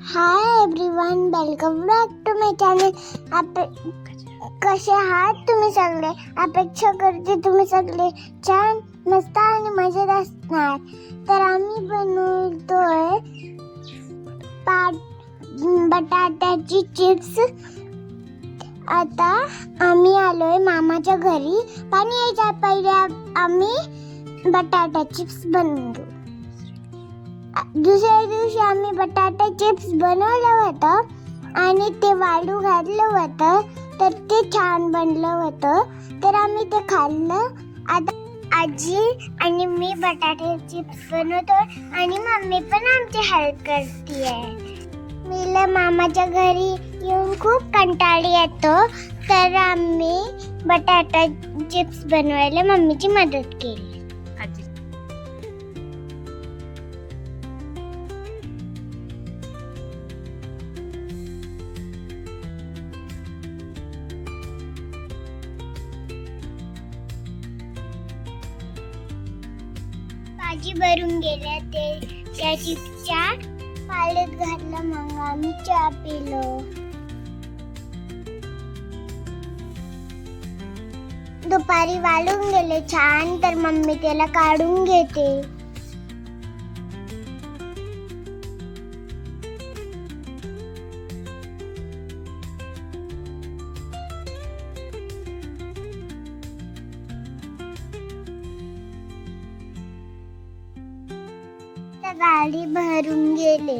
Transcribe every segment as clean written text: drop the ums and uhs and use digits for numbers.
High everyone, welcome back to my channel. कसे आहात तुम्ही सगळे? अपेक्षा करते तुम्ही सगळे छान, मस्त आणि मजेत असणार. तर आम्ही बनवतोय बटाट्याची चिप्स. आता आम्ही आलोय मामाच्या घरी. पाणी यायच्या पहिले आम्ही बटाटा चिप्स बनवू. दुसऱ्या दिवशी आम्ही बटाटा चिप्स बनवलं होतं आणि ते वाळू घातलं होतं, तर ते छान बनलं होतं. तर आम्ही ते खाल्लं. आता आजी आणि मी बटाटे चिप्स बनवतोय आणि मम्मी पण आमची हेल्प करतीये. मीला मामाच्या घरी येऊन खूप कंटाळा येतो, तर आम्ही बटाटा चिप्स बनवायला मम्मीची मदत केली. भाजी भरून गेल्या ते त्या चिप्सच्या पाल्यात घातलं. मग आम्ही चहा पिलो. दुपारी वाळून गेले छान, तर मम्मी त्याला काढून घेते. गाडी भरून गेले.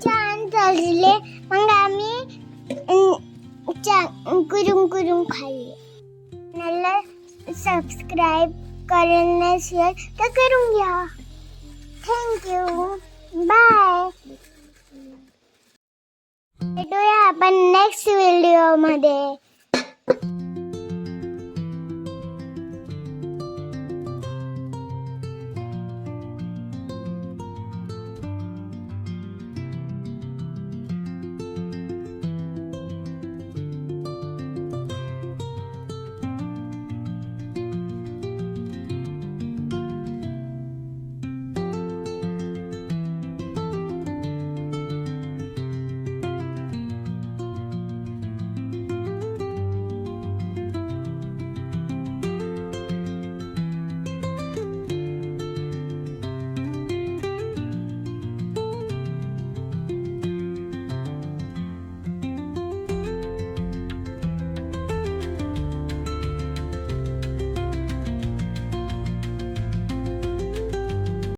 छान चालले. मग आम्ही कुरुम खाल्ले. मला सबस्क्राईब करून नसेल तर करून घ्या. Thank you, bye. भेटूया आपण नेक्स्ट व्हिडिओ मध्ये.